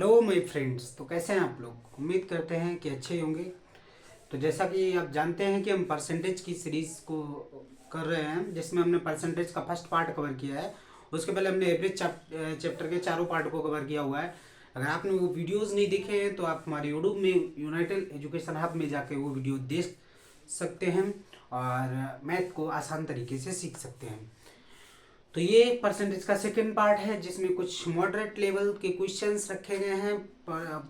Hello my friends. तो कैसे हैं आप लोग? उम्मीद करते हैं कि अच्छे ही होंगे। तो जैसा कि आप जानते हैं कि हम परसेंटेज की सीरीज़ को कर रहे हैं, जिसमें हमने परसेंटेज का फर्स्ट पार्ट कवर किया है। उसके पहले हमने एवरेज चैप्टर के चारों पार्ट को कवर किया हुआ है। अगर आपने वो वीडियोस नहीं देखे हैं तो आप हमारे यूट्यूब में यूनाइटेड एजुकेशन हब में जाके वो वीडियो देख सकते हैं और मैथ को आसान तरीके से सीख सकते हैं। तो ये परसेंटेज का सेकेंड पार्ट है, जिसमें कुछ मॉडरेट लेवल के क्वेश्चंस रखे गए हैं।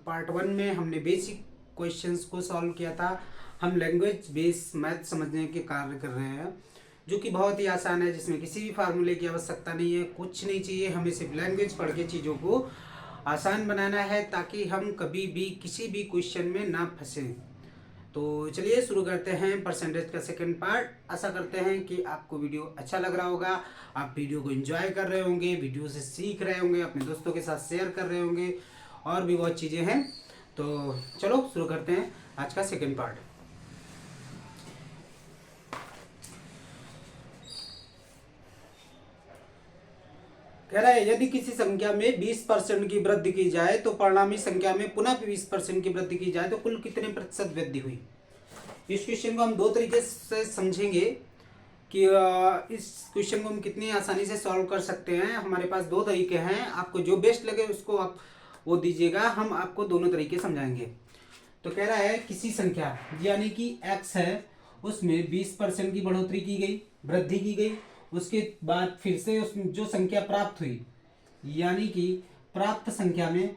पार्ट वन में हमने बेसिक क्वेश्चंस को सॉल्व किया था। हम लैंग्वेज बेस्ड मैथ समझने के कार्य कर रहे हैं, जो कि बहुत ही आसान है, जिसमें किसी भी फार्मूले की आवश्यकता नहीं है, कुछ नहीं चाहिए। हमें सिर्फ लैंग्वेज पढ़ के चीज़ों को आसान बनाना है, ताकि हम कभी भी किसी भी क्वेश्चन में ना फंसें। तो चलिए शुरू करते हैं परसेंटेज का सेकंड पार्ट। आशा करते हैं कि आपको वीडियो अच्छा लग रहा होगा, आप वीडियो को एंजॉय कर रहे होंगे, वीडियो से सीख रहे होंगे, अपने दोस्तों के साथ शेयर कर रहे होंगे और भी बहुत चीज़ें हैं। तो चलो शुरू करते हैं आज का सेकंड पार्ट। कह रहा है, यदि किसी संख्या में 20% की वृद्धि की जाए तो परिणामी संख्या में पुनः 20% की वृद्धि की जाए तो कुल कितने प्रतिशत वृद्धि हुई। इस क्वेश्चन को हम दो तरीके से समझेंगे कि इस क्वेश्चन को हम कितनी आसानी से सॉल्व कर सकते हैं। हमारे पास दो तरीके हैं, आपको जो बेस्ट लगे उसको आप वो दीजिएगा, हम आपको दोनों तरीके समझाएंगे। तो कह रहा है, किसी संख्या यानी कि x है, उसमें 20% की बढ़ोतरी की गई, वृद्धि की गई। उसके बाद फिर से उसमें जो संख्या प्राप्त हुई, यानी कि प्राप्त संख्या में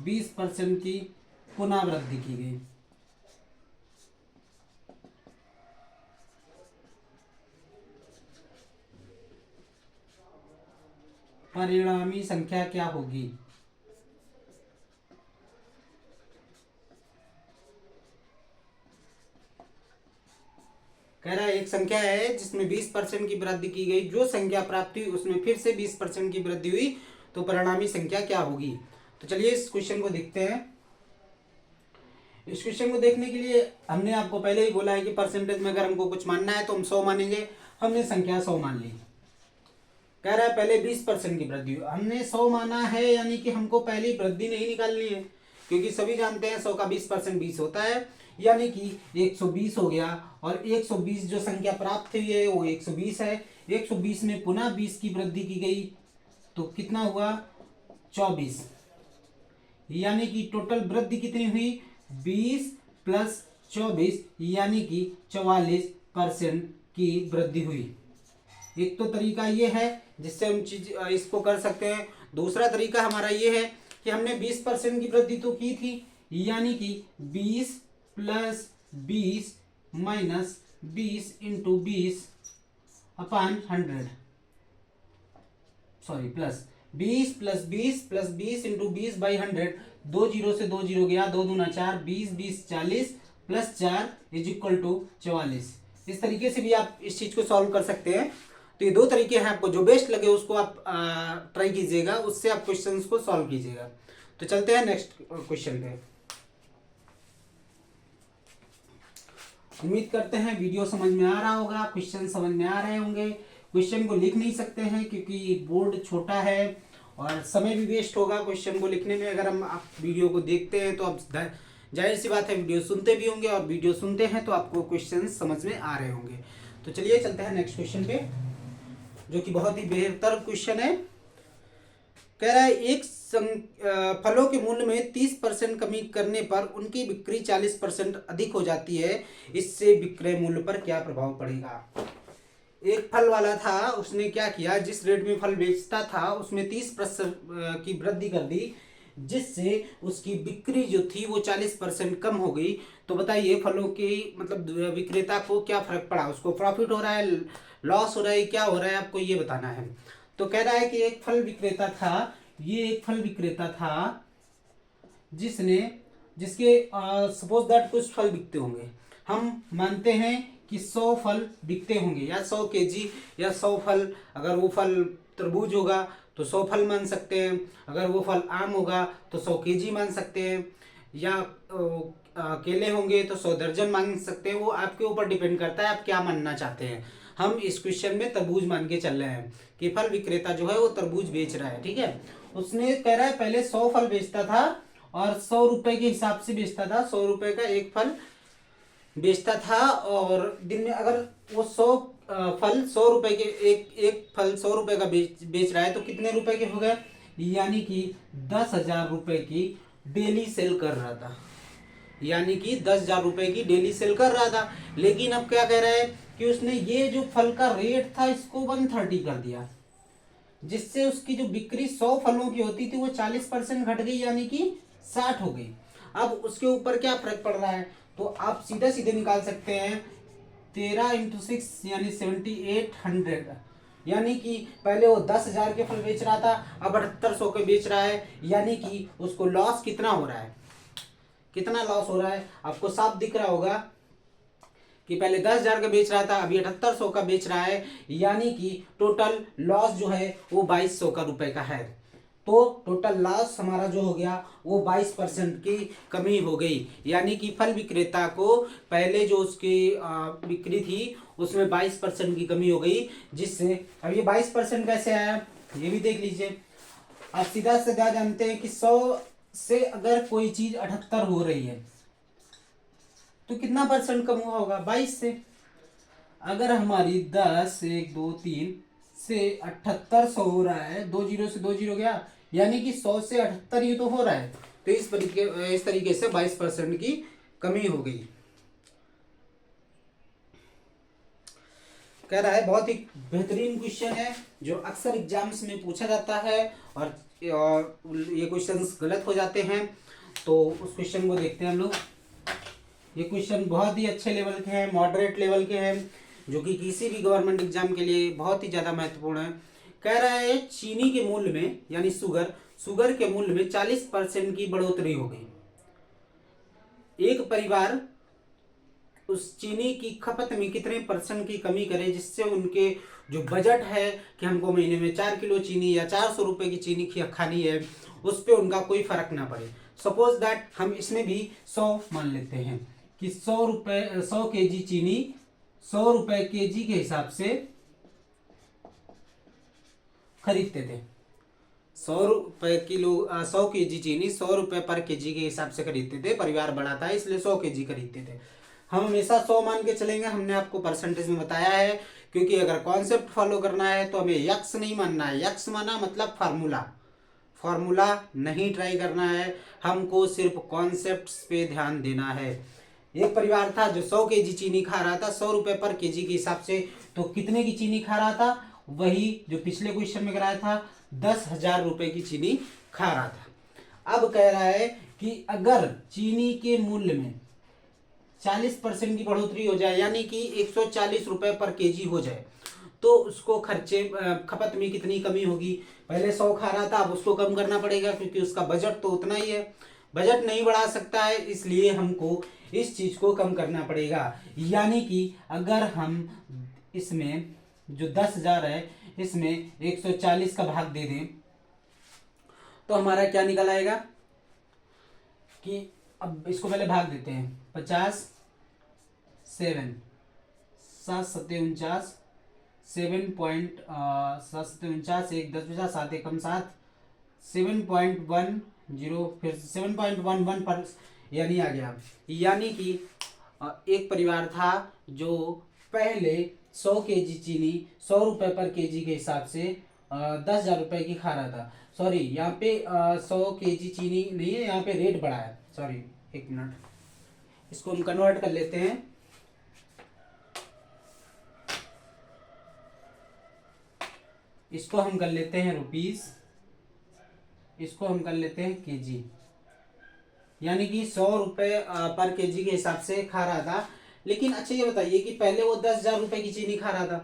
20% की पुनः वृद्धि की गई। परिणामी संख्या क्या होगी। कह रहा है, एक संख्या है जिसमें 20% की वृद्धि की गई, जो संख्या प्राप्त हुई उसमें फिर से 20% की वृद्धि हुई, तो परिणामी संख्या क्या होगी। तो चलिए इस क्वेश्चन को देखते हैं। इस क्वेश्चन को देखने के लिए हमने आपको पहले ही बोला है कि परसेंटेज में अगर हमको कुछ मानना है तो हम 100 मानेंगे। हमने संख्या 100 मान ली। कह रहा है पहले 20% की वृद्धि हुई, हमने 100 माना है, यानी कि हमको पहली वृद्धि नहीं निकालनी है, क्योंकि सभी जानते हैं 100 का 20% 20 होता है, यानी कि 120 हो गया। और 120 जो संख्या प्राप्त हुई है वो 120 है। 120 में पुनः 20 की वृद्धि की गई तो कितना हुआ, 24, यानी कि टोटल वृद्धि कितनी हुई, 20 प्लस 24, यानी कि 44% की वृद्धि हुई। एक तो तरीका ये है जिससे हम चीज इसको कर सकते हैं। दूसरा तरीका हमारा ये है कि हमने 20% की वृद्धि तो की थी, यानी कि 20 plus 20 minus 20 into 20 upon 100, sorry plus 20 plus 20 plus 20 into 20 by 100। 2 zero से 2 जीरो गया, 2 दूना 4, 20 20 40 प्लस 4 इज इक्वल टू 44। इस तरीके से भी आप इस चीज को सॉल्व कर सकते हैं। तो ये दो तरीके हैं, आपको जो बेस्ट लगे उसको आप ट्राई कीजिएगा, उससे आप क्वेश्चंस को सॉल्व कीजिएगा। तो चलते हैं नेक्स्ट क्वेश्चन पे। उम्मीद करते हैं वीडियो समझ में आ रहा होगा, क्वेश्चन समझ में आ रहे होंगे। क्वेश्चन को लिख नहीं सकते हैं क्योंकि बोर्ड छोटा है और समय भी वेस्ट होगा क्वेश्चन को लिखने में। अगर हम आप वीडियो को देखते हैं तो आप जाहिर सी बात है वीडियो सुनते भी होंगे, और वीडियो सुनते हैं तो आपको क्वेश्चन समझ में आ रहे होंगे। तो चलिए चलते हैं नेक्स्ट क्वेश्चन पे, जो कि बहुत ही बेहतर क्वेश्चन है। कह रहा है, एक फलों के मूल्य में 30% कमी करने पर उनकी बिक्री 40% अधिक हो जाती है, इससे विक्रय मूल्य पर क्या प्रभाव पड़ेगा। एक फल वाला था, उसने क्या किया, जिस रेट में फल बेचता था उसमें 30% की वृद्धि कर दी, जिससे उसकी बिक्री जो थी वो 40% कम हो गई। तो बताइए फलों की मतलब विक्रेता को क्या फर्क पड़ा, उसको प्रॉफिट हो रहा है, लॉस हो रहा है, क्या हो रहा है, आपको ये बताना है। तो कह रहा है कि एक फल विक्रेता था, ये एक फल विक्रेता था जिसने जिसके सपोज दैट कुछ फल बिकते होंगे। हम मानते हैं कि 100 फल बिकते होंगे, या 100 केजी, या 100 फल। अगर वो फल तरबूज होगा तो 100 फल मान सकते हैं, अगर वो फल आम होगा तो 100 केजी मान सकते हैं, या केले होंगे तो 100 दर्जन मान सकते हैं। वो आपके ऊपर डिपेंड करता है आप क्या मानना चाहते हैं। हम इस क्वेश्चन में तरबूज मान के चल रहे हैं कि फल विक्रेता जो है वो तरबूज बेच रहा है, ठीक है। उसने कह रहा है पहले 100 फल बेचता था और 100 रुपए के हिसाब से बेचता था, 100 रुपए का एक फल बेचता था, और दिन में अगर वो 100 फल 100 रुपए के, एक एक फल 100 रुपए का बेच रहा है तो कितने रुपए के हो गए, यानी कि 10,000 रुपए की डेली सेल कर रहा था, यानी कि 10,000 रुपए की डेली सेल कर रहा था। लेकिन अब क्या कह रहा है कि उसने ये जो फल का रेट था इसको 130 कर दिया, जिससे उसकी जो बिक्री 100 फलों की होती थी वो 40% घट गई, यानी कि 60 हो गई। अब उसके ऊपर क्या फर्क पड़ रहा है, तो आप सीधे सीधे निकाल सकते हैं, 13 इंटू 6 यानी 7800, यानी कि पहले वो 10,000 के फल बेच रहा था, अब 7800 के बेच रहा है, यानी कि उसको लॉस कितना हो रहा है, कितना लॉस हो रहा है आपको साफ दिख रहा होगा कि पहले 10,000 का बेच रहा था, अभी 7800 का बेच रहा है, यानी कि टोटल लॉस जो है वो 2200 का रुपए का है। तो टोटल लॉस हमारा जो हो गया वो 22% की कमी हो गई, यानी कि फल विक्रेता को पहले जो उसकी बिक्री थी उसमें 22% की कमी हो गई, जिससे अब ये 22% कैसे आया ये भी देख लीजिए। आप सीधा सीधा जानते हैं कि 100 से अगर कोई चीज 78 हो रही है तो कितना परसेंट कम हुआ होगा, 22 से। अगर हमारी 10 1 2 3 से 7800 हो रहा है, 2 जीरो से 2 जीरो गया, यानी कि 100 से 78 ही तो हो रहा है, तो इस तरीके से 22% की कमी हो गई। कह रहा है बहुत ही बेहतरीन क्वेश्चन है जो अक्सर एग्जाम्स में पूछा जाता है, और ये क्वेश्चंस गलत हो जाते हैं, तो उस क्वेश्चन को देखते हैं हम लोग। ये क्वेश्चन बहुत ही अच्छे लेवल के हैं, मॉडरेट लेवल के हैं, जो कि किसी भी गवर्नमेंट एग्जाम के लिए बहुत ही ज़्यादा महत्वपूर्ण है। कह रहा है चीनी के मूल्य में, यानी शुगर के मूल्य में 40% की बढ़ोतरी हो गई। एक परिवार उस चीनी की खपत में कितने परसेंट की कमी करे, जिससे उनके जो बजट है कि हमको महीने में 4 किलो चीनी या 400 रुपए की चीनी खानी है, उस पर उनका कोई फर्क ना पड़े। सपोज दैट हम इसमें भी 100 मान लेते हैं कि 100 केजी चीनी 100 रुपए केजी के हिसाब से खरीदते थे। 100 रुपए किलो 100 केजी चीनी 100 रुपए पर केजी के हिसाब से खरीदते थे, परिवार बड़ा था इसलिए 100 केजी खरीदते थे। हम हमेशा 100 मान के चलेंगे, हमने आपको परसेंटेज में बताया है, क्योंकि अगर कॉन्सेप्ट फॉलो करना है तो हमें यक्स नहीं मानना है। यक्स माना मतलब फॉर्मूला नहीं ट्राई करना है, हमको सिर्फ कॉन्सेप्ट्स पे ध्यान देना है। एक परिवार था जो 100 केजी चीनी खा रहा था 100 रुपए पर केजी के हिसाब से, तो कितने की चीनी खा रहा था, वही जो पिछले क्वेश्चन में कराया था, 10,000 रुपए की चीनी खा रहा था। अब कह रहा है कि अगर चीनी के मूल्य में 40% की बढ़ोतरी हो जाए, यानी कि 140 रुपए पर केजी हो जाए, तो उसको खपत में कितनी कमी होगी। पहले 100 खा रहा था, अब उसको कम करना पड़ेगा, क्योंकि उसका बजट तो उतना ही है, बजट नहीं बढ़ा सकता है, इसलिए हमको इस चीज को कम करना पड़ेगा। यानी कि अगर हम इसमें जो 10,000 है इसमें 140 का भाग दे दें तो हमारा क्या निकल आएगा कि, अब इसको पहले भाग देते हैं, 50 7 7 सत्ते 49 7 सत्ते 49, एक 10 बचा, 7 एकम 7, 7.10 फिर 7.11 पर यानी आ गया। यानी कि एक परिवार था जो पहले 100 केजी चीनी 100 रुपए पर केजी के हिसाब से 10,000 रुपए की खा रहा था। सॉरी, यहाँ पे 100 केजी चीनी नहीं है, यहाँ पे रेट बढ़ा है, सॉरी एक मिनट, इसको हम कन्वर्ट कर लेते हैं। इसको हम कर लेते हैं रुपीस, इसको हम कर लेते हैं केजी, यानी कि 100 रुपए पर केजी के हिसाब से खा रहा था। लेकिन अच्छा ये बताइए कि पहले वो 10,000 रुपए की चीनी खा रहा था,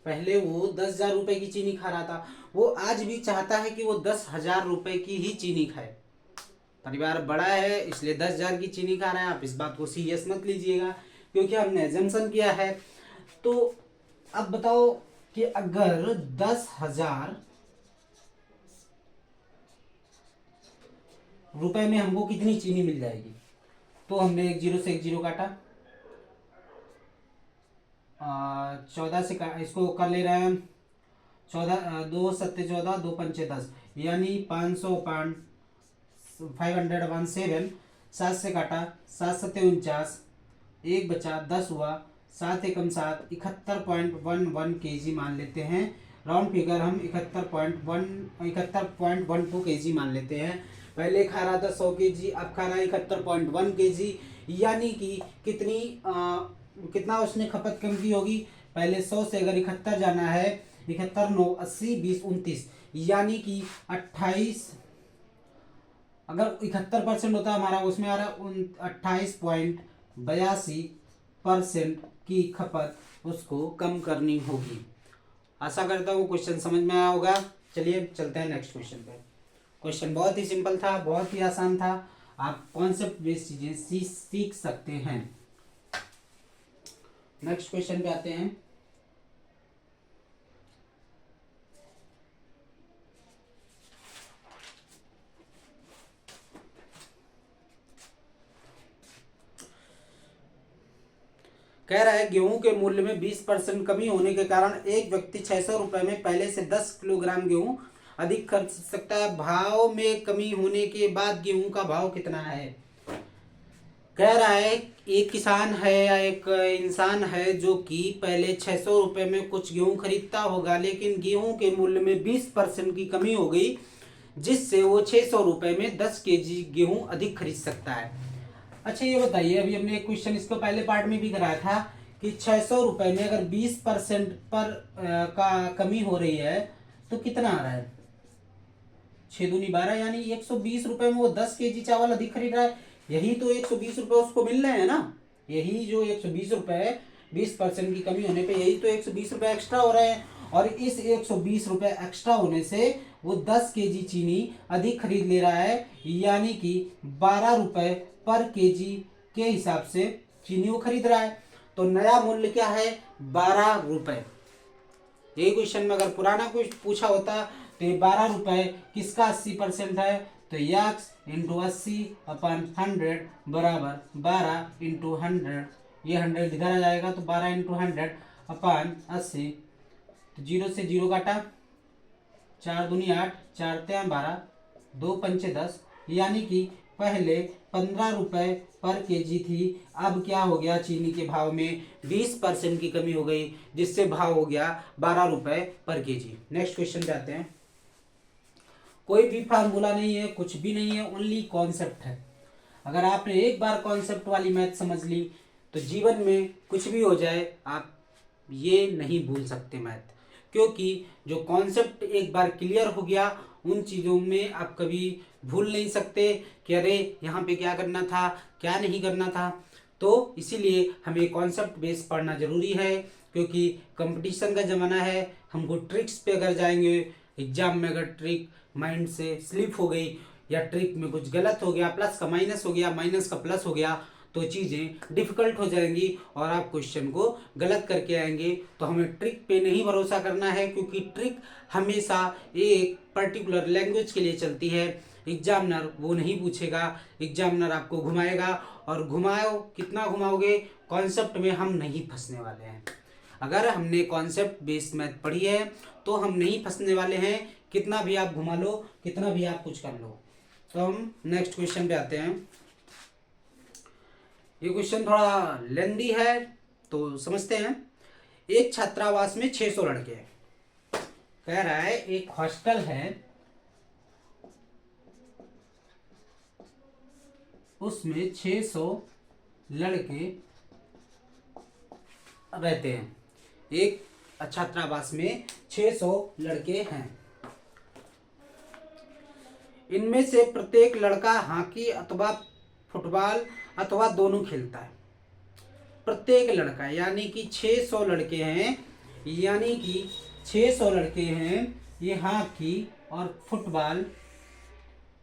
पहले वो 10,000 रुपए की चीनी खा रहा था, वो आज भी चाहता है कि वो 10,000 रुपए की ही चीनी खाए। परिवार बड़ा है इसलिए 10,000 की चीनी खा रहा है, आप इस बात को सीरियस मत लीजिएगा, क्योंकि हमने एजम्पशन किया है। तो अब बताओ कि अगर 10,000 रुपए में हमको कितनी चीनी मिल जाएगी, तो हमने एक जीरो से एक जीरो काटा 14 से इसको कर ले रहे हैं 14, 2 7 14, 2 5 10, यानी 517। 7 से काटा, 7 7 49, 1 बचा, 10 हुआ, 7 एकम 7, 71.11 kg मान लेते हैं। राउंड फिगर हम 71.12 kg मान लेते हैं। पहले खा रहा था 100 kg, अब खा रहा है 71.1 kg, यानी कि कितना उसने खपत कम की होगी। पहले 100 से अगर 71 जाना है, 71 9 80 20 29, यानी कि 28, अगर 71% होता हमारा, उसमें आ रहा 28.82% की खपत उसको कम करनी होगी। आशा करता हूँ क्वेश्चन समझ में आया होगा। चलिए चलते हैं नेक्स्ट क्वेश्चन पे। क्वेश्चन बहुत ही सिंपल था, बहुत ही आसान था, आप कॉन्सेप्ट बेस्ड चीजें सीख सकते हैं। नेक्स्ट क्वेश्चन पे आते हैं। कह रहा है गेहूं के मूल्य में 20% कमी होने के कारण एक व्यक्ति 600 रुपए में पहले से 10 किलोग्राम गेहूं अधिक खर्च सकता है। भाव में कमी होने के बाद गेहूं का भाव कितना है। कह रहा है एक किसान है या एक इंसान है जो कि पहले 600 रुपए में कुछ गेहूं खरीदता होगा, लेकिन गेहूं के मूल्य में 20% की कमी हो गई, जिससे वो 600 रुपए में 10 केजी गेहूं अधिक खरीद सकता है। अच्छा ये बताइए, अभी हमने एक क्वेश्चन इसको पहले पार्ट में भी कराया था कि 600 रुपए में अगर 20% पर का कमी हो रही है तो कितना आ रहा है। 6 दूनी 12, यानी 120 रुपए में वो 10 केजी चावल अधिक खरीद रहा है। यही तो 120 रुपए उसको मिल रहे हैं ना, यही जो 120 रुपए है 20% की कमी होने पे, यही तो 120 रुपए एक्स्ट्रा हो रहे हैं। और इस 120 रुपए एक्स्ट्रा होने से वो 10 केजी चीनी अधिक खरीद ले रहा है, यानी कि 12 रुपए पर केजी के हिसाब से चीनी वो खरीद रहा है। तो नया मूल्य क्या है, 12 रुपए। यही क्वेश्चन में अगर पुराना कुछ पूछा होता तो ये 12 रुपए किसका 80% है, तो यक्स इंटू 80/100 बराबर 12 इंटू 100, ये 100 इधर आ जाएगा तो 12 इंटू 100/80। तो 0 से 0 काटा, 4 दूनी 8, 4 तिया 12, 2 पंचे 10, यानी कि पहले 15 रुपए पर केजी थी, अब क्या हो गया, चीनी के भाव में 20% की कमी हो गई, जिससे भाव हो गया 12 रुपए पर केजी। नेक्स्ट क्वेश्चन पे आते हैं। कोई भी फार्मूला नहीं है, कुछ भी नहीं है, ओनली कॉन्सेप्ट है। अगर आपने एक बार कॉन्सेप्ट वाली मैथ समझ ली तो जीवन में कुछ भी हो जाए आप ये नहीं भूल सकते मैथ, क्योंकि जो कॉन्सेप्ट एक बार क्लियर हो गया उन चीज़ों में आप कभी भूल नहीं सकते कि अरे यहाँ पे क्या करना था, क्या नहीं करना था। तो इसीलिए हमें कॉन्सेप्ट बेस पढ़ना जरूरी है, क्योंकि कंपटीशन का ज़माना है। हमको ट्रिक्स पे अगर जाएंगे, एग्जाम में अगर ट्रिक माइंड से स्लिप हो गई या ट्रिक में कुछ गलत हो गया, प्लस का माइनस हो गया, माइनस का प्लस हो गया, तो चीज़ें डिफिकल्ट हो जाएंगी और आप क्वेश्चन को गलत करके आएंगे। तो हमें ट्रिक पे नहीं भरोसा करना है, क्योंकि ट्रिक हमेशा एक पर्टिकुलर लैंग्वेज के लिए चलती है। एग्जामिनर वो नहीं पूछेगा, एग्जामिनर आपको घुमाएगा, और घुमाओ कितना घुमाओगे, कॉन्सेप्ट में हम नहीं फंसने वाले हैं। अगर हमने कॉन्सेप्ट बेस्ड मैथ पढ़ी है तो हम नहीं फंसने वाले हैं, कितना भी आप घुमा लो, कितना भी आप कुछ कर लो। तो हम नेक्स्ट क्वेश्चन पे आते हैं। ये क्वेश्चन थोड़ा लेंदी है तो समझते हैं। एक छात्रावास में 600 लड़के हैं। कह रहा है एक हॉस्टल है, उसमें 600 लड़के रहते हैं। एक छात्रावास में 600 लड़के हैं। इनमें से प्रत्येक लड़का हॉकी अथवा फुटबॉल अथवा दोनों खेलता है। प्रत्येक लड़का यानी कि 600 लड़के हैं, यानी कि 600 लड़के हैं, ये हॉकी और फुटबॉल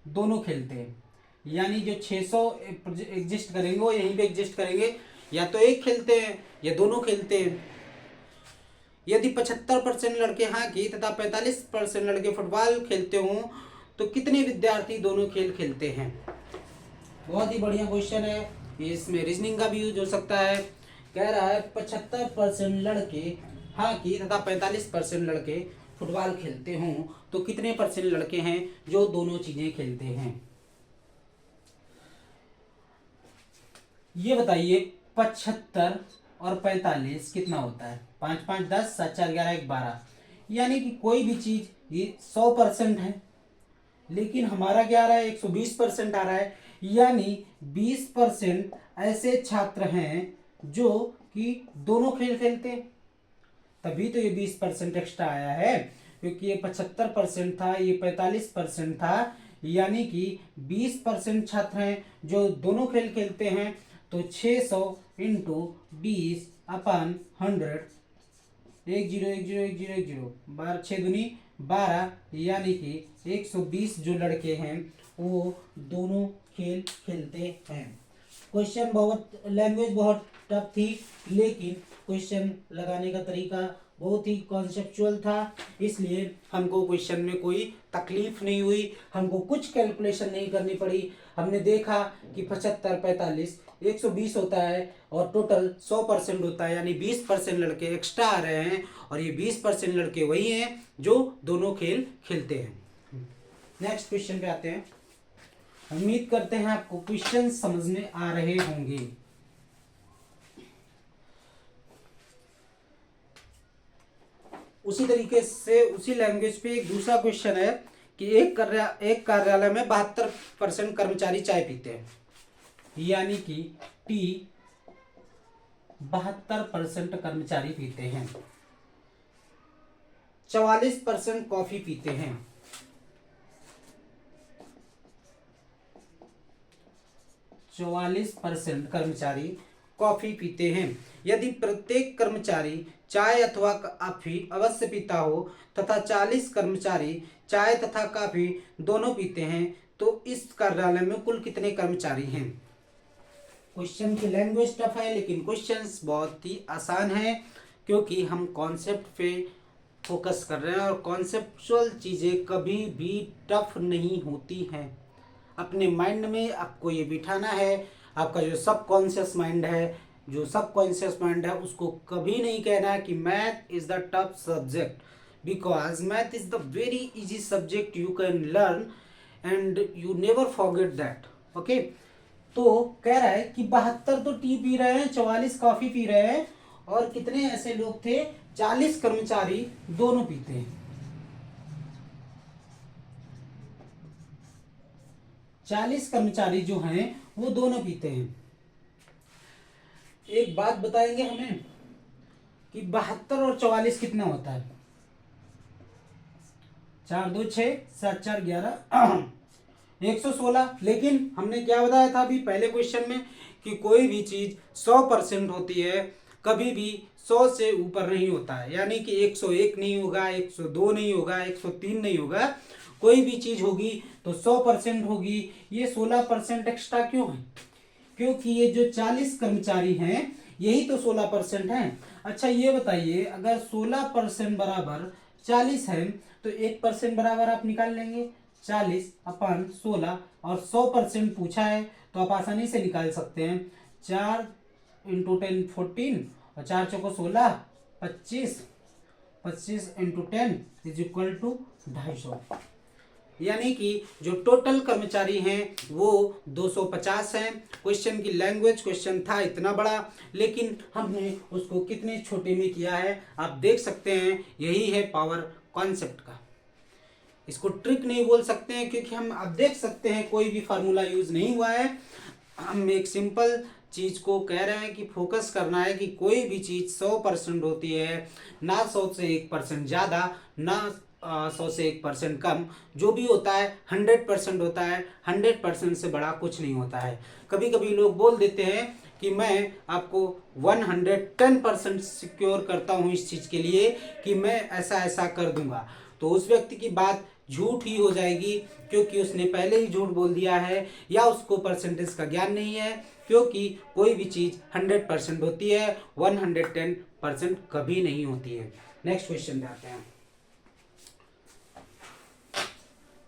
दोनों खेलते हैं। यानी जो 600 एग्जिस्ट करेंगे वो यहीं पे एग्जिस्ट करेंगे, या तो एक खेलते हैं या दोनों खेलते हैं। यदि 75% लड़के हॉकी तथा 45% लड़के फुटबॉल खेलते हों तो कितने विद्यार्थी दोनों खेल खेलते हैं। बहुत ही बढ़िया क्वेश्चन है, इसमें रीजनिंग का भी यूज हो सकता है, कह रहा है 75% लड़के हॉकी तथा 45% लड़के फुटबॉल खेलते हों तो कितने परसेंट लड़के हैं जो दोनों चीजें खेलते हैं? ये बताइए 75 और 45 कितना होता है? 5 5 10, 7 4 11, 1 12। यानी कि कोई भी चीज ये 100% है, लेकिन हमारा क्या आ रहा है? 120% आ रहा है। यानी 20% ऐसे छात्र हैं जो कि दोनों खेल खेलते हैं, तभी तो ये 20% एक्स्ट्रा आया है, क्योंकि ये 75% था, ये 45% था। यानी कि 20% छात्र हैं जो दोनों खेल खेलते हैं, तो 600 इंटू 20/100, 10 12, 6 दूनी 12, यानी कि 120 जो लड़के हैं वो दोनों खेल खेलते हैं। क्वेश्चन बहुत, लैंग्वेज बहुत टफ थी, लेकिन क्वेश्चन लगाने का तरीका बहुत ही कॉन्सेप्चुअल था, इसलिए हमको क्वेश्चन में कोई तकलीफ नहीं हुई, हमको कुछ कैलकुलेशन नहीं करनी पड़ी। हमने देखा कि 75 45 120 होता है और टोटल 100% होता है, यानी 20% लड़के एक्स्ट्रा आ रहे हैं, और ये 20% लड़के वही हैं जो दोनों खेल खेलते हैं। नेक्स्ट क्वेश्चन पे आते हैं। उम्मीद करते हैं आपको क्वेश्चन समझ में आ रहे होंगे। उसी तरीके से उसी लैंग्वेज पे एक दूसरा क्वेश्चन है कि एक कार्यालय में 72% कर्मचारी चाय पीते हैं, यानी कि टी 72% कर्मचारी पीते हैं, 44% कॉफी पीते हैं, 44% कर्मचारी कॉफी पीते हैं। यदि प्रत्येक कर्मचारी चाय अथवा कॉफी अवश्य पीता हो तथा 40 कर्मचारी चाय तथा कॉफी दोनों पीते हैं, तो इस कार्यालय में कुल कितने कर्मचारी हैं? क्वेश्चन की लैंग्वेज टफ है, लेकिन क्वेश्चंस बहुत ही आसान है, क्योंकि हम कॉन्सेप्ट पे फोकस कर रहे हैं, और कॉन्सेप्चुअल चीज़ें कभी भी टफ नहीं होती हैं। अपने माइंड में आपको ये बिठाना है। आपका जो सबकॉन्शियस माइंड है, उसको कभी नहीं कहना है कि math is the tough subject, because math is the very easy subject you can learn and you never forget that. Okay, तो कह रहा है कि 72 तो टी पी रहे हैं, 44 कॉफी पी रहे हैं, और कितने ऐसे लोग थे? 40 कर्मचारी दोनों पीते हैं। 40 कर्मचारी जो हैं वो दोनों पीते हैं। एक बात बताएंगे हमें कि 72 और 44 कितना होता है? 4 2 6, 7 4 11, 116। लेकिन हमने क्या बताया था अभी पहले क्वेश्चन में कि कोई भी चीज 100% होती है, कभी भी 100 से ऊपर नहीं होता है। यानी कि 101 नहीं होगा, 102 नहीं होगा, 103 नहीं होगा, कोई भी चीज होगी तो 100% होगी। ये 16% एक्स्ट्रा क्यों है? क्योंकि ये जो 40 कर्मचारी हैं यही तो 16% हैं। अच्छा ये बताइए, अगर 16% बराबर 40 है तो 1% बराबर आप निकाल लेंगे 40/16, और 100% पूछा है तो आप आसानी से निकाल सकते हैं। 4 × 10 14, और 4 चौको 16, 25, 25 × 10 इज इक्वल टू 250। यानी कि जो टोटल कर्मचारी हैं वो 250 हैं। क्वेश्चन की लैंग्वेज, क्वेश्चन था इतना बड़ा, लेकिन हमने उसको कितने छोटे में किया है आप देख सकते हैं। यही है पावर कॉन्सेप्ट का। इसको ट्रिक नहीं बोल सकते हैं, क्योंकि हम अब देख सकते हैं कोई भी फार्मूला यूज नहीं हुआ है। हम एक सिंपल चीज को कह रहे हैं कि फोकस करना है कि कोई भी चीज 100% होती है, ना 100 से 1% ज्यादा, ना 100 से 1% कम। जो भी होता है 100% होता है, 100% से बड़ा कुछ नहीं होता है। कभी कभी लोग बोल देते हैं कि मैं आपको 110% सिक्योर करता हूँ इस चीज के लिए कि मैं ऐसा ऐसा कर दूंगा, तो उस व्यक्ति की बात झूठ ही हो जाएगी, क्योंकि उसने पहले ही झूठ बोल दिया है, या उसको परसेंटेज का ज्ञान नहीं है। क्योंकि कोई भी चीज 100% होती है, 110% कभी नहीं होती है। नेक्स्ट क्वेश्चन पे आते हैं।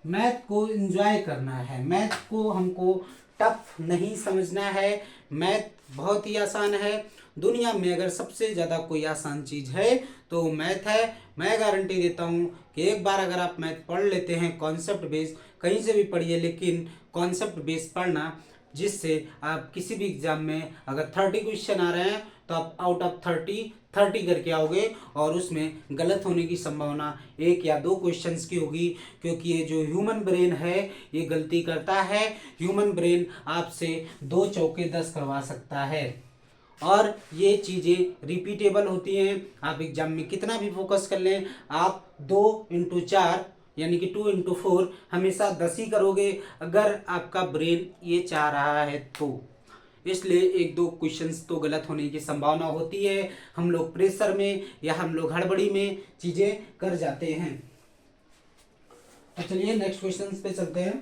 मैथ को एंजॉय करना है, मैथ को हमको टफ नहीं समझना है। मैथ बहुत ही आसान है, दुनिया में अगर सबसे ज़्यादा कोई आसान चीज़ है तो मैथ है। मैं गारंटी देता हूँ कि एक बार अगर आप मैथ पढ़ लेते हैं कॉन्सेप्ट बेस, कहीं से भी पढ़िए लेकिन कॉन्सेप्ट बेस पढ़ना, जिससे आप किसी भी एग्जाम में अगर 30 क्वेश्चन आ रहे हैं तो आप आउट ऑफ 30 करके आओगे और उसमें गलत होने की संभावना 1 या 2 क्वेश्चंस की होगी, क्योंकि ये जो ह्यूमन ब्रेन है ये गलती करता है। ह्यूमन ब्रेन आपसे 2 चौके 10 करवा सकता है और ये चीज़ें रिपीटेबल होती हैं। आप एग्जाम में कितना भी फोकस कर लें, आप 2 × 4 यानी कि 2 × 4 हमेशा 10 ही करोगे अगर आपका ब्रेन ये चाह रहा है तो। इसलिए 1-2 क्वेश्चंस तो गलत होने की संभावना होती है। हम लोग प्रेशर में या हम लोग हड़बड़ी में चीज़ें कर जाते हैं। तो चलिए नेक्स्ट क्वेश्चन पे चलते हैं।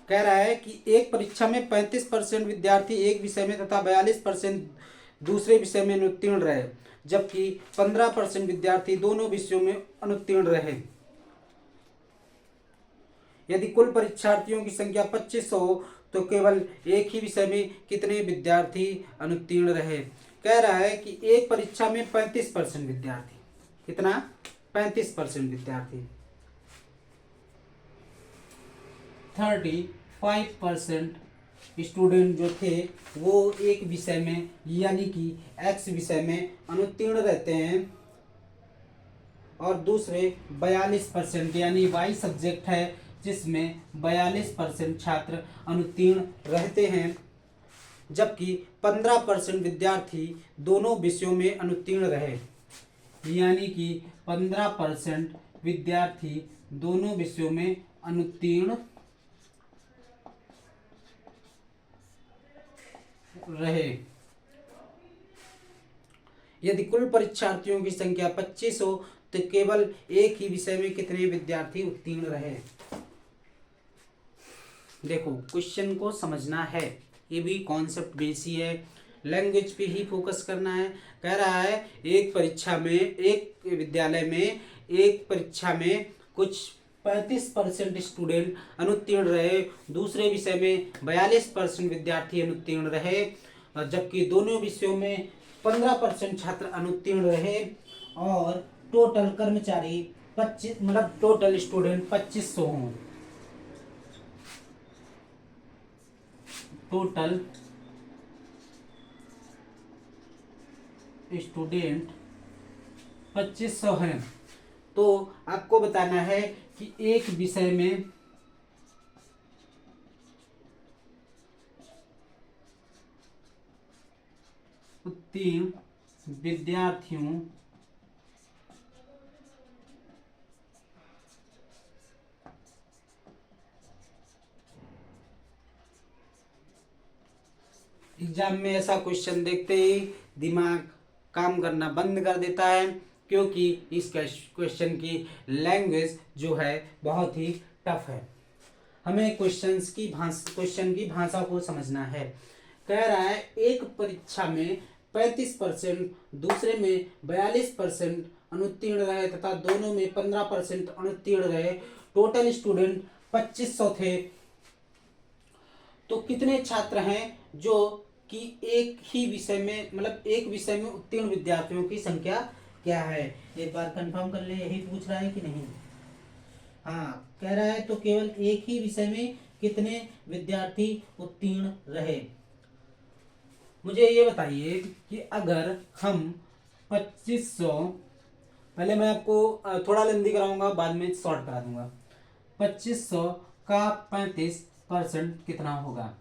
कह रहा है कि एक परीक्षा में 35% विद्यार्थी एक विषय में तथा 42% दूसरे विषय में अनुत्तीर्ण रहे, जबकि 15% विद्यार्थी दोनों विषयों में अनुत्तीर्ण रहे। यदि कुल परीक्षार्थियों की संख्या 2500 हो तो केवल एक ही विषय में कितने विद्यार्थी अनुत्तीर्ण रहे। कह रहा है कि एक परीक्षा में 35% विद्यार्थी, कितना 35% विद्यार्थी, 35% स्टूडेंट जो थे वो एक विषय में यानी कि एक्स विषय में अनुत्तीर्ण रहते हैं और दूसरे 42% यानी वाई सब्जेक्ट है जिसमें 42% छात्र अनुत्तीर्ण रहते हैं, जबकि 15% विद्यार्थी दोनों विषयों में अनुत्तीर्ण रहे। यानी कि 15% विद्यार्थी दोनों विषयों में अनुत्तीर्ण रहे। यदि कुल परीक्षार्थियों की संख्या 25 हो तो केवल एक ही विषय में कितने विद्यार्थी उत्तीर्ण रहे। देखो क्वेश्चन को समझना है, ये भी कॉन्सेप्ट बेस ही है, लैंग्वेज पे ही फोकस करना है। कह रहा है एक परीक्षा में, एक विद्यालय में एक परीक्षा में कुछ 35% स्टूडेंट अनुत्तीर्ण रहे, दूसरे विषय में 42% विद्यार्थी अनुत्तीर्ण रहे, जबकि दोनों विषयों में 15% छात्र अनुत्तीर्ण रहे और टोटल कर्मचारी 25 मतलब टोटल स्टूडेंट 2500 हों। टोटल स्टूडेंट 2500 हैं। तो आपको बताना है कि एक विषय में उत्तीर्ण विद्यार्थियों एग्जाम में ऐसा क्वेश्चन देखते ही दिमाग काम करना बंद कर देता है, क्योंकि इस क्वेश्चन की लैंग्वेज जो है बहुत ही टफ है। हमें क्वेश्चन की भाषा को समझना है। कह रहा है एक परीक्षा में 35%, दूसरे में 42% अनुत्तीर्ण रहे तथा दोनों में 15% अनुत्तीर्ण रहे, टोटल स्टूडेंट 2500 थे। तो कितने छात्र हैं जो कि एक ही विषय में मतलब एक विषय में उत्तीर्ण विद्यार्थियों की संख्या क्या है। एक बार कंफर्म कर ले, यही पूछ रहा है कि नहीं। हाँ कह रहा है तो केवल एक ही विषय में कितने विद्यार्थी उत्तीर्ण रहे। मुझे ये बताइए कि अगर हम 2500, पहले मैं आपको थोड़ा लेंदी कराऊंगा बाद में शॉर्ट करा दूंगा। 2500 का 35% कितना होगा।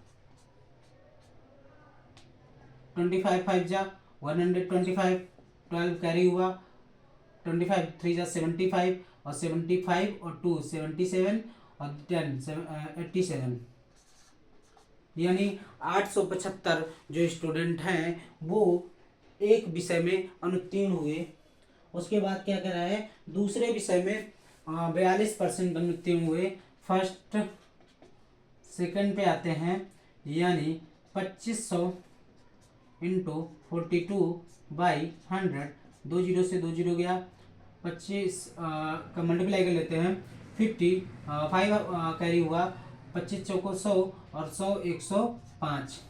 25 5 जा 125, 12 कैरी हुआ, 25 3 जा 75 और 75 और 2 77 और 10 87, यानी 875 जो स्टूडेंट हैं वो एक विषय में अनुत्तीर्ण हुए। उसके बाद क्या कह रहा है, दूसरे विषय में 42% अनुत्तीर्ण हुए। फर्स्ट सेकंड पे आते हैं, यानी 2500 इंटू 42/100, 2 जीरो से 2 जीरो गया, 25 का मल्टीप्लाई कर लेते हैं, 55 कैरी हुआ, 25 चौको 100 और 100 105,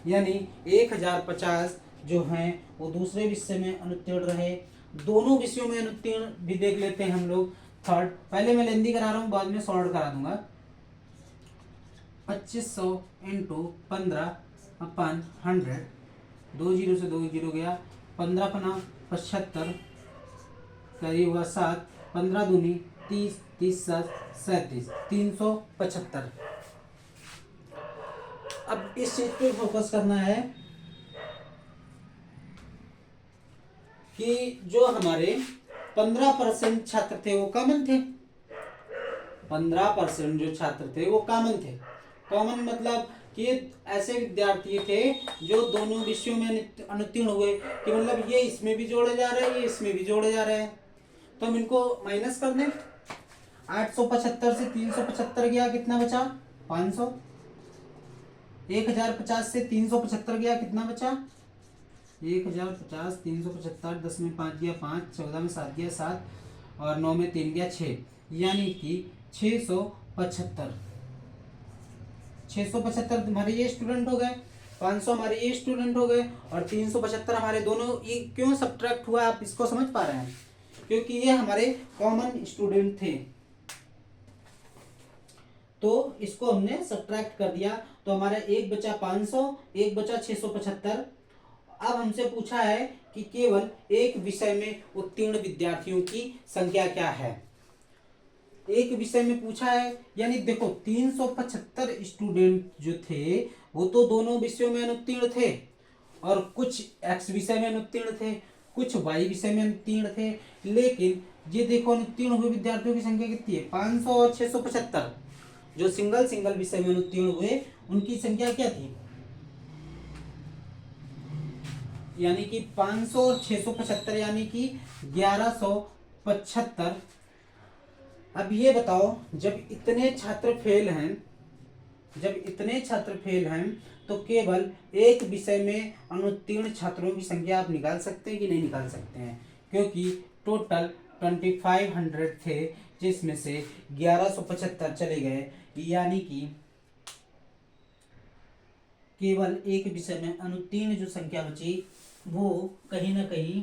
यानी 1050 जो हैं वो दूसरे विषय में अनुत्तीर्ण रहे। दोनों विषयों में अनुत्तीर्ण भी देख लेते हैं हम लोग। थर्ड, पहले मैं लेंदी करा रहा हूँ, बाद में शॉर्ट करा दूंगा। 2500 इंटू 15/100, 2 जीरो से 2 जीरो गया, 15×75 करीब हुआ 7, 15 दूनी 30, 30×7 37, 375। अब इस चीज पे फोकस करना है कि जो हमारे 15% छात्र थे वो कॉमन थे। 15% जो छात्र थे वो कॉमन थे। कॉमन मतलब कि ऐसे विद्यार्थी थे जो दोनों विषयों में अनुत्तीर्ण हुए, कि मतलब ये इसमें भी जोड़े जा रहे हैं, ये इसमें भी जोड़े जा रहे हैं। तो हम इनको माइनस कर दें। 875 से 375 गया, कितना बचा? 500। 1050 से 375 गया, कितना बचा? 1050, 375, 10 में 5 गया 5, 14 में 7 गया 7, और 9 में 3 गया 6, यानी कि 675। 675 हमारे ये स्टूडेंट हो गए, 500 हमारे ये स्टूडेंट हो गए, और 375 हमारे दोनों। ये क्यों सब्ट्रैक्ट हुआ, आप इसको समझ पा रहे हैं? क्योंकि ये हमारे कॉमन स्टूडेंट थे, तो इसको हमने सब्ट्रैक्ट कर दिया। तो हमारा एक बचा 500, एक बचा 675। अब हमसे पूछा है कि केवल एक विषय में उत्तीर्ण विद्यार्थियों की संख्या क्या है। एक विषय में पूछा है, यानी देखो 375 स्टूडेंट जो थे वो तो दोनों विषयों में अनुत्तीर्ण थे, और कुछ एक्स विषय में अनुत्तीर्ण थे, कुछ वाई विषय में अनुत्तीर्ण थे। लेकिन ये देखो अनुत्तीर्ण हुए विद्यार्थियों की संख्या कितनी है? 500 और 675। जो सिंगल सिंगल विषय में उत्तीर्ण हुए उनकी संख्या क्या थी? यानी कि 500 और 675, यानी कि 1175। अब ये बताओ, जब इतने छात्र फेल हैं तो केवल एक विषय में अनुत्तीर्ण छात्रों की संख्या आप निकाल सकते हैं कि नहीं निकाल सकते हैं? क्योंकि टोटल 2500 थे, जिसमें से 1175 चले गए, यानी कि केवल एक विषय में अनुत्तीर्ण जो संख्या बची वो कहीं ना कहीं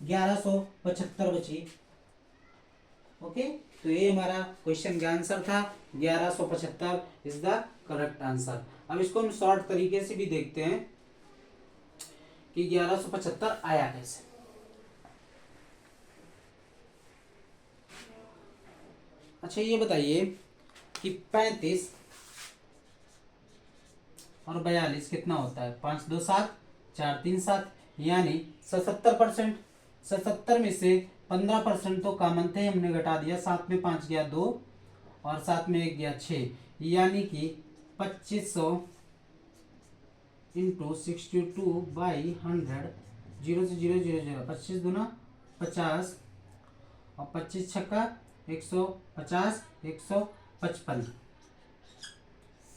1175 बची। ओके, तो ये हमारा क्वेश्चन का आंसर था। 1175 इज द करेक्ट आंसर। अब इसको हम शॉर्ट तरीके से भी देखते हैं कि 1175 आया कैसे। अच्छा, ये बताइए कि 35 और 42 कितना होता है? 5 2 7, 4 3 7, यानी 77%। 77 में से 15% तो कॉमन थे, हमने घटा दिया। 7 में 5 गया 2, और 7 में 1 गया 6, यानी कि 2500 इंटू 62/100, 0 से 0 0 0, 25 दूना 50, और 25 छक्का 150, 155,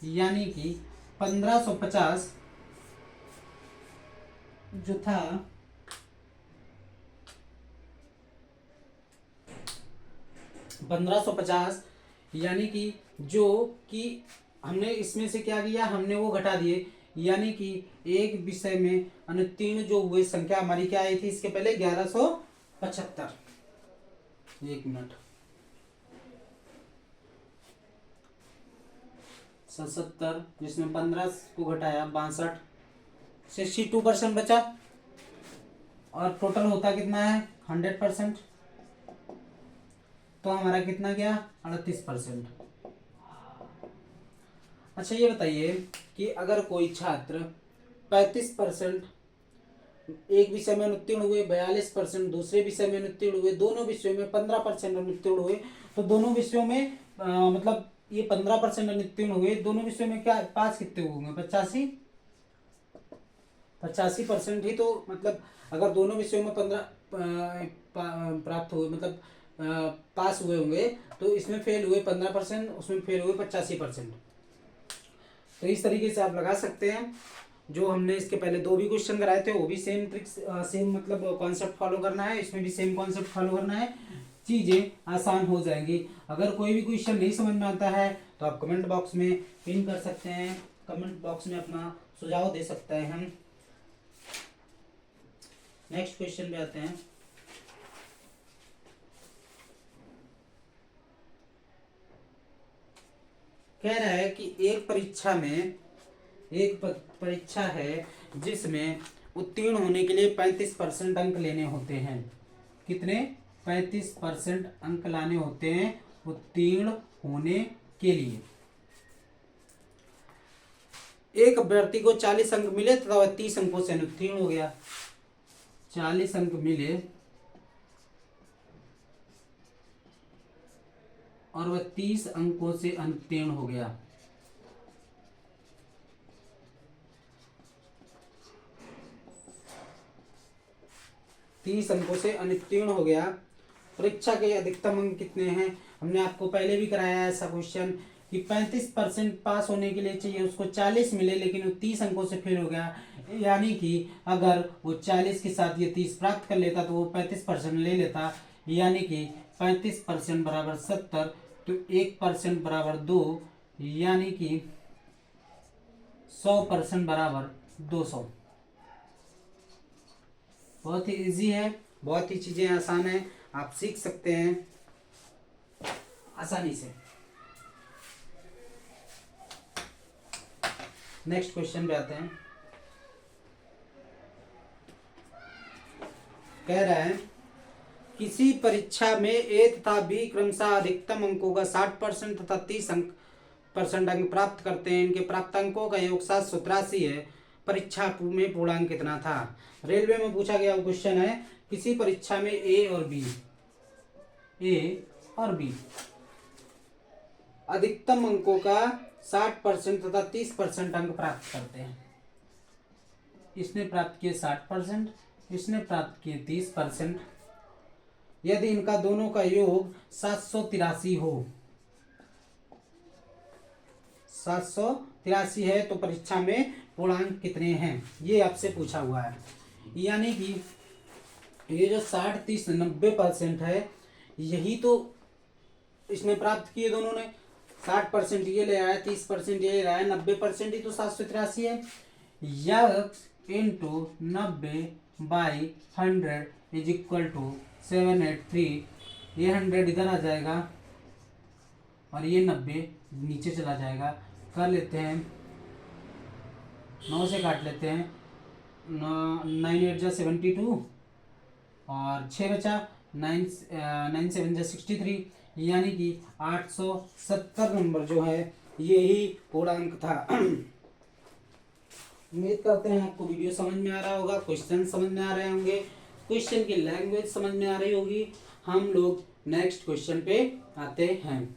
यानी कि 1550 जो था 1550, यानी कि जो कि हमने इसमें से क्या किया, हमने वो घटा दिए, यानी कि एक विषय में अनुत्तीर्ण जो हुए संख्या हमारी क्या आई थी इसके पहले? 1175। एक मिनट, 77 जिसमें 15 को घटाया 62, 62% बचा, और टोटल होता कितना है? 100%। तो हमारा कितना गया? 38%। अच्छा, ये बताइए कि अगर कोई छात्र 35% एक विषय में अनुत्तीर्ण हुए, 42% दूसरे विषय में अनुत्तीर्ण हुए, दोनों विषयों में 15% अनुत्तीर्ण हुए, तो दोनों विषयों में मतलब ये 15% अनुत्तीर्ण हुए, दोनों विषयों में क्या पास कितने होंगे? 85% ही। तो मतलब अगर दोनों विषयों में 15 प्राप्त हुए, मतलब पास हुए होंगे, तो इसमें फेल हुए 15%, उसमें फेल हुए 85%। तो इस तरीके से आप लगा सकते हैं। जो हमने इसके पहले 2 भी क्वेश्चन कराए थे वो भी सेम ट्रिक्स, सेम मतलब कॉन्सेप्ट फॉलो करना है, इसमें भी सेम कॉन्सेप्ट फॉलो करना है, चीज़ें आसान हो जाएंगी। अगर कोई भी क्वेश्चन नहीं समझ में आता है तो आप कमेंट बॉक्स में पिन कर सकते हैं, कमेंट बॉक्स में अपना सुझाव दे सकते हैं हम। नेक्स्ट क्वेश्चन पे आते हैं। कह रहा है कि एक परीक्षा है जिसमें उत्तीर्ण होने के लिए 35% अंक लेने होते हैं। कितने? 35% अंक लाने होते हैं उत्तीर्ण होने के लिए। एक अभ्यर्थी को 40 अंक मिले तथा वह 30 अंकों से अनुत्तीर्ण हो गया। 40 अंक मिले और वह 30 अंकों से अनुत्तीर्ण हो गया। परीक्षा के अधिकतम अंक कितने हैं? हमने आपको पहले भी कराया है ऐसा क्वेश्चन कि 35% पास होने के लिए चाहिए उसको 40 मिले, लेकिन वो 30 अंकों से फेल हो गया। यानी कि अगर वो 40 के साथ ये 30 प्राप्त कर लेता तो वो 35% ले लेता। यानी कि 35% बराबर 70, तो 1% बराबर 2, यानी कि 100% बराबर 200। बहुत ही इजी है, बहुत ही चीजें आसान है, आप सीख सकते हैं आसानी से। नेक्स्ट क्वेश्चन पे आते हैं। कह रहा है किसी परीक्षा में ए तथा बी क्रमशः अधिकतम अंकों का 60% तथा 30% अंक प्राप्त करते हैं। इनके प्राप्त अंकों का योग 783 है। परीक्षा में पूर्णांक कितना था? रेलवे में पूछा गया क्वेश्चन है। किसी परीक्षा में ए और बी अधिकतम अंकों का 60% तथा 30% अंक प्राप्त करते हैं। इसने प्राप्त किए 60%, इसने प्राप्त किए 30%। यदि इनका दोनों का योग 783 हो, 783 है, तो परीक्षा में पूर्णांक कितने हैं? ये आपसे पूछा हुआ है। यानी कि ये जो 60, 30, 90% है, यही तो इसने प्राप्त किए दोनों ने। 60% ये ले आया, 30% ये ले आया, 90% ही तो 783 है। यह इंटू 90/100 इज इक्वल टू 783। ये 100 इधर आ जाएगा और ये 90 नीचे चला जाएगा। कर लेते हैं, 9 से काट लेते हैं, 9 8 जा 72 और 6 बचा, 9 7 जा 63, यानी कि 870 नंबर जो है यही पूर्णांक था। उम्मीद करते हैं आपको वीडियो समझ में आ रहा होगा, क्वेश्चन समझ में आ रहे होंगे, क्वेश्चन की लैंग्वेज समझ में आ रही होगी। हम लोग नेक्स्ट क्वेश्चन पे आते हैं।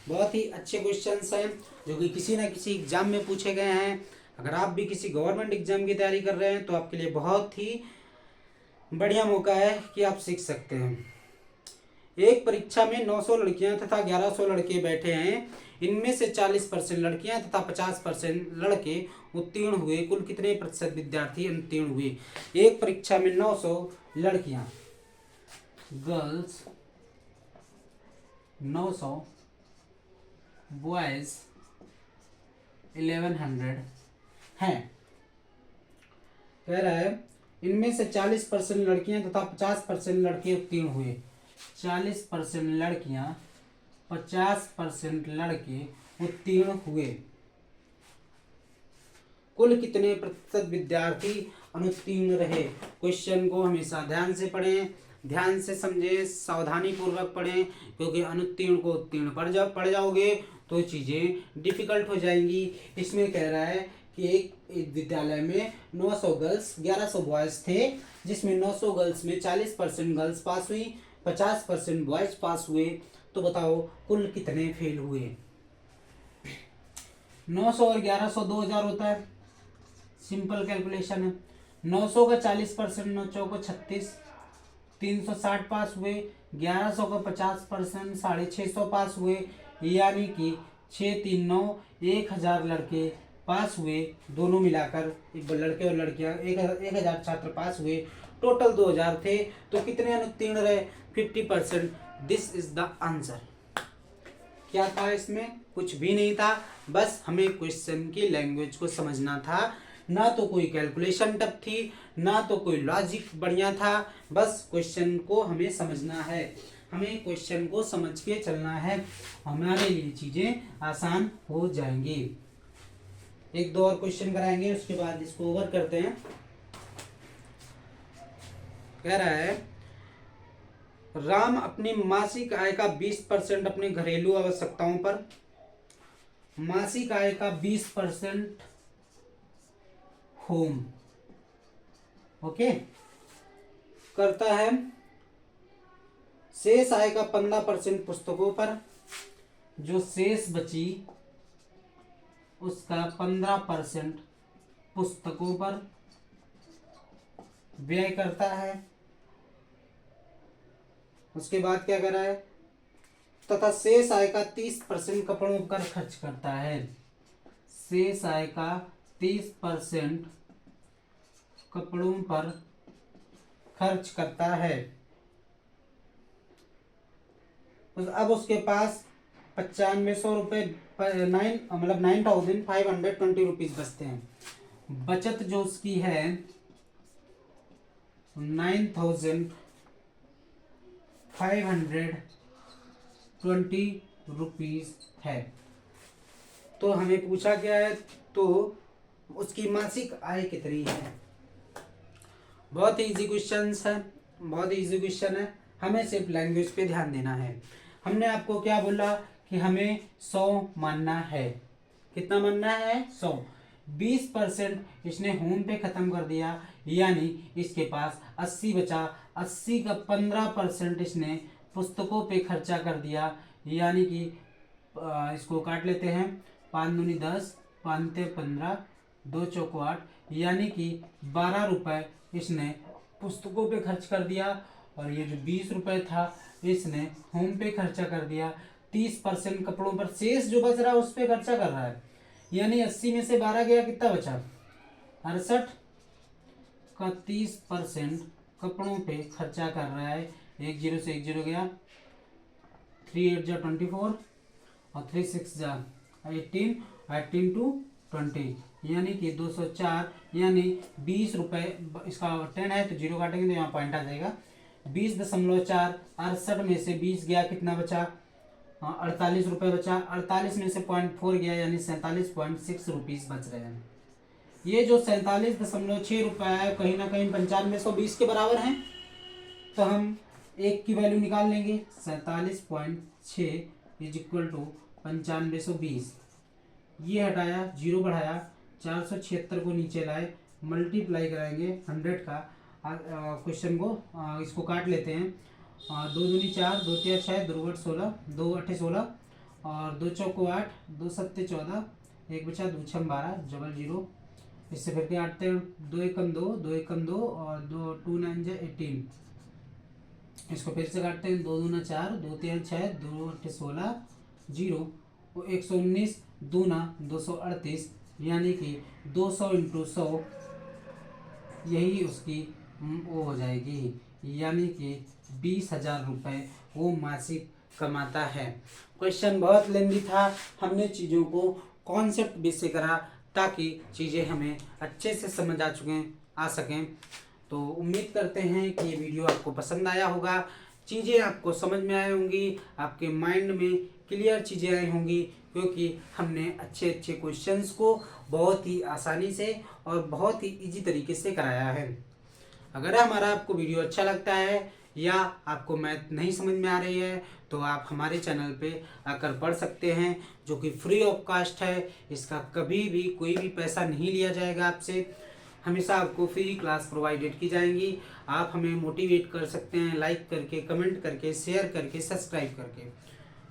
बहुत ही अच्छे क्वेश्चंस हैं जो कि किसी ना किसी एग्जाम में पूछे गए हैं। अगर आप भी किसी गवर्नमेंट एग्जाम की तैयारी कर रहे हैं तो आपके लिए बहुत ही बढ़िया मौका है कि आप सीख सकते हैं। एक परीक्षा में 900 लड़कियां तथा 1100 लड़के बैठे हैं। इनमें से 40% लड़कियां तथा 50% लड़के उत्तीर्ण हुए। कुल कितने प्रतिशत विद्यार्थी उत्तीर्ण हुए? एक परीक्षा में 900 लड़कियां, गर्ल्स 900, बॉयज 1100 हैं। कह रहा है इनमें से 40% लड़कियां तथा 50% लड़के उत्तीर्ण हुए। 40% लड़कियां, 50% लड़के उत्तीर्ण हुए। कुल कितने प्रतिशत विद्यार्थी अनुत्तीर्ण रहे? क्वेश्चन को हमेशा ध्यान से पढ़ें, ध्यान से समझें, सावधानी पूर्वक पढ़ें, क्योंकि अनुत्तीर्ण को उत्तीर्ण पढ़ जाओगे तो चीज़ें डिफिकल्ट हो जाएंगी। इसमें कह रहा है कि एक विद्यालय में 900 गर्ल्स 1100 बॉयज़ थे, जिसमें 900 गर्ल्स में 40% गर्ल्स पास हुई, 50% बॉयज पास हुए। तो बताओ कुल कितने फेल हुए? 900 और 1100 2000 होता है, सिंपल कैलकुलेशन है। 900 का 40%, 9 चौको 36, 360 पास हुए। 1100 का 50%, 650 पास हुए। यानी कि 639 1000 लड़के पास हुए। दोनों मिलाकर एक लड़के और लड़कियां 1000 छात्र पास हुए। टोटल 2000 थे, तो कितने अनुत्तीर्ण रहे? 50%। This is the answer. क्या था इसमें? कुछ भी नहीं था, बस हमें क्वेश्चन की लैंग्वेज को समझना था। ना तो कोई कैलकुलेशन टफ थी, ना तो कोई लॉजिक बढ़िया था, बस क्वेश्चन को हमें समझना है। हमें क्वेश्चन को समझ के चलना है, हमारे लिए चीजें आसान हो जाएंगी। एक दो और क्वेश्चन कराएंगे, उसके बाद इसको ओवर करते हैं। कह रहा है राम अपनी मासिक आय का 20% अपनी घरेलू आवश्यकताओं पर, मासिक आय का 20% होम, ओके, करता है। शेष आय का 15% पुस्तकों पर, जो शेष बची उसका 15% पुस्तकों पर व्यय करता है। उसके बाद क्या कर रहा है? तथा शेष आय का 30% कपड़ों पर खर्च करता है। शेष आय का 30% कपड़ों पर खर्च करता है। अब उसके पास 9500 रुपये, 9520 रुपीज बचते हैं। बचत जो उसकी है 9520 रुपीज है। तो हमें पूछा गया है, तो उसकी मासिक आय कितनी है? बहुत इजी क्वेश्चन है, बहुत इजी क्वेश्चन है। हमें सिर्फ लैंग्वेज पे ध्यान देना है। हमने आपको क्या बोला कि हमें 100 मानना है। कितना मानना है? 100। 20% इसने होम पे खत्म कर दिया, यानी इसके पास 80 बचा। 80 का 15% इसने पुस्तकों पे खर्चा कर दिया, यानी कि इसको काट लेते हैं। 5 दूनी 10, 5 ते 15, 2 चौको 8, यानी कि 12 रुपये इसने पुस्तकों पे खर्च कर दिया। और ये जो 20 रुपये था इसने होम पे खर्चा कर दिया। 30% कपड़ों पर, शेष जो बच रहा है उस पे खर्चा कर रहा है, यानी 80 में से 12 गया, कितना बचा? 68 का 30% कपड़ों पे खर्चा कर रहा है। 1 0 से 1 0 गया, 3 8 जा 24 और 3 6 जा 18, 18 टू 20, यानी कि 204, यानी 20 रुपये। इसका 10 है तो 0 काटेंगे तो यहाँ पॉइंट आ जाएगा। 20.4, 68 में से 20 गया, कितना बचा? 48 रुपये बचा। 48 में से 0.4 गया, यानी 47.6 रुपीज बच रहे हैं। ये जो 47.6 रुपये है, कहीं ना कहीं 9520 के बराबर हैं। तो हम एक की वैल्यू निकाल लेंगे। 47.6 इज इक्वल टू 9520। ये हटाया, 0 बढ़ाया, 476 को नीचे लाए, मल्टीप्लाई कराएंगे 100 का। क्वेश्चन को इसको काट लेते हैं। 2 दूनी 4, 2 तिया 6, 2 8 16, 2 8 16 और 2 चौको 8, 2 7 14, 1 बचा, 2 6 12, डबल 0। इससे फिर के 8 2 1 2, 2 1 2 और 2 2 9 जा 18। इसको फिर से काटते हैं। 2 दूना 4, 2 3 6, 2 8 16, 0, 119 दूना 238, यानी कि 200 इंटू 100, यही उसकी वो हो जाएगी, यानी कि 20,000 रुपये वो मासिक कमाता है। क्वेश्चन बहुत लेंदी था, हमने चीज़ों को कॉन्सेप्ट बेस से करा ताकि चीज़ें हमें अच्छे से समझ आ सकें। तो उम्मीद करते हैं कि ये वीडियो आपको पसंद आया होगा, चीज़ें आपको समझ में आई होंगी, आपके माइंड में क्लियर चीज़ें आई होंगी, क्योंकि हमने अच्छे अच्छे क्वेश्चंस को बहुत ही आसानी से और बहुत ही इजी तरीके से कराया है। अगर हमारा आपको वीडियो अच्छा लगता है या आपको मैथ नहीं समझ में आ रही है तो आप हमारे चैनल पे आकर पढ़ सकते हैं, जो कि फ्री ऑफ कास्ट है। इसका कभी भी कोई भी पैसा नहीं लिया जाएगा आपसे, हमेशा आपको फ्री क्लास प्रोवाइडेड की जाएंगी। आप हमें मोटिवेट कर सकते हैं लाइक करके, कमेंट करके, शेयर करके, सब्सक्राइब करके।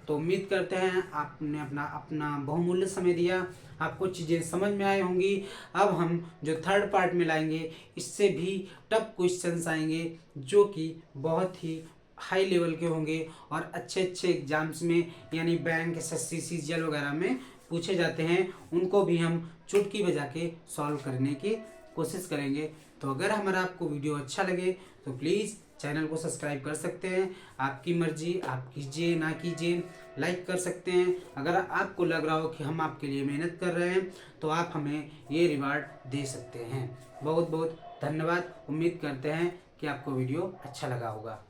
तो उम्मीद करते हैं आपने अपना बहुमूल्य समय दिया, आपको चीज़ें समझ में आई होंगी। अब हम जो थर्ड पार्ट में लाएंगे, इससे भी टफ क्वेश्चंस आएंगे, जो कि बहुत ही हाई लेवल के होंगे और अच्छे अच्छे एग्जाम्स में, यानी बैंक, एसएससी, सीजीएल वगैरह में पूछे जाते हैं। उनको भी हम चुटकी बजा के सॉल्व करने की कोशिश करेंगे। तो अगर हमारा आपको वीडियो अच्छा लगे तो प्लीज़ चैनल को सब्सक्राइब कर सकते हैं। आपकी मर्जी, आप कीजिए ना कीजिए, लाइक कर सकते हैं। अगर आपको लग रहा हो कि हम आपके लिए मेहनत कर रहे हैं तो आप हमें ये रिवार्ड दे सकते हैं। बहुत बहुत धन्यवाद। उम्मीद करते हैं कि आपको वीडियो अच्छा लगा होगा।